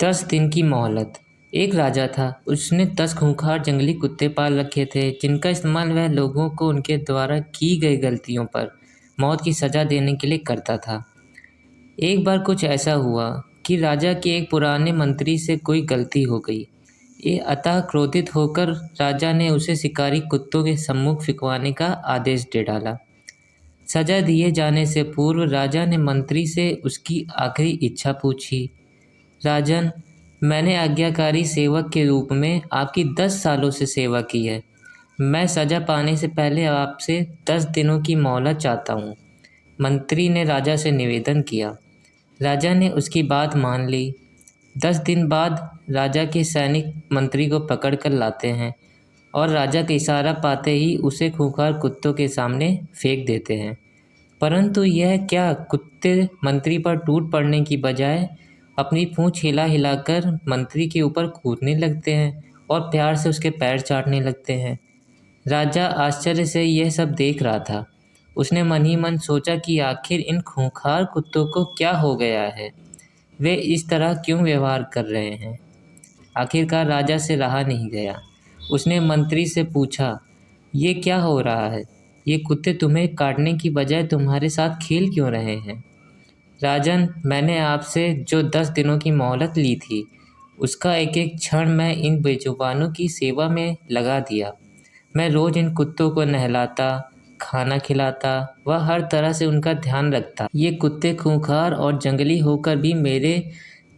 10 दिन की मोहलत। एक राजा था, उसने 10 खूंखार जंगली कुत्ते पाल रखे थे, जिनका इस्तेमाल वह लोगों को उनके द्वारा की गई गलतियों पर मौत की सज़ा देने के लिए करता था। एक बार कुछ ऐसा हुआ कि राजा के एक पुराने मंत्री से कोई गलती हो गई। ये अतः क्रोधित होकर राजा ने उसे शिकारी कुत्तों के सम्मुख फिकवाने का आदेश दे डाला। सजा दिए जाने से पूर्व राजा ने मंत्री से उसकी आखिरी इच्छा पूछी। राजन, मैंने आज्ञाकारी सेवक के रूप में आपकी 10 सालों से सेवा की है। मैं सजा पाने से पहले आपसे 10 दिनों की मोहलत चाहता हूँ। मंत्री ने राजा से निवेदन किया। राजा ने उसकी बात मान ली। 10 दिन बाद राजा के सैनिक मंत्री को पकड़ कर लाते हैं और राजा का इशारा पाते ही उसे खूंखार कुत्तों के सामने फेंक देते हैं। परंतु यह क्या, कुत्ते मंत्री पर टूट पड़ने की बजाय अपनी पूंछ हिला हिलाकर मंत्री के ऊपर कूदने लगते हैं और प्यार से उसके पैर चाटने लगते हैं। राजा आश्चर्य से यह सब देख रहा था। उसने मन ही मन सोचा कि आखिर इन खूंखार कुत्तों को क्या हो गया है, वे इस तरह क्यों व्यवहार कर रहे हैं। आखिरकार राजा से रहा नहीं गया। उसने मंत्री से पूछा, ये क्या हो रहा है? ये कुत्ते तुम्हें काटने की बजाय तुम्हारे साथ खेल क्यों रहे हैं? राजन, मैंने आपसे जो 10 दिनों की मोहलत ली थी, उसका एक एक क्षण मैं इन बेजुबानों की सेवा में लगा दिया। मैं रोज़ इन कुत्तों को नहलाता, खाना खिलाता व हर तरह से उनका ध्यान रखता। ये कुत्ते खूंखार और जंगली होकर भी मेरे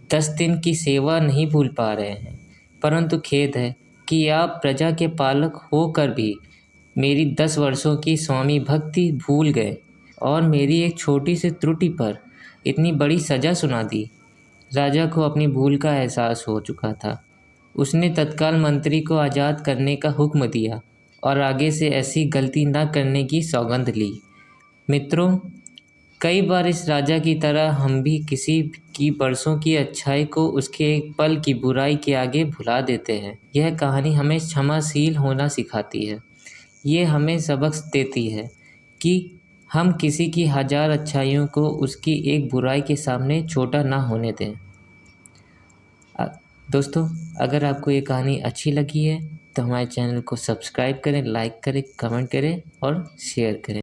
10 दिन की सेवा नहीं भूल पा रहे हैं। परंतु खेद है कि आप प्रजा के पालक होकर भी मेरी 10 वर्षों की स्वामी भक्ति भूल गए और मेरी एक छोटी सी त्रुटि पर इतनी बड़ी सज़ा सुना दी। राजा को अपनी भूल का एहसास हो चुका था। उसने तत्काल मंत्री को आज़ाद करने का हुक्म दिया और आगे से ऐसी गलती न करने की सौगंध ली। मित्रों, कई बार इस राजा की तरह हम भी किसी की बरसों की अच्छाई को उसके एक पल की बुराई के आगे भुला देते हैं। यह कहानी हमें क्षमाशील होना सिखाती है। ये हमें सबक देती है कि हम किसी की 1000 अच्छाइयों को उसकी एक बुराई के सामने छोटा ना होने दें। दोस्तों, अगर आपको ये कहानी अच्छी लगी है तो हमारे चैनल को सब्सक्राइब करें, लाइक करें, कमेंट करें और शेयर करें।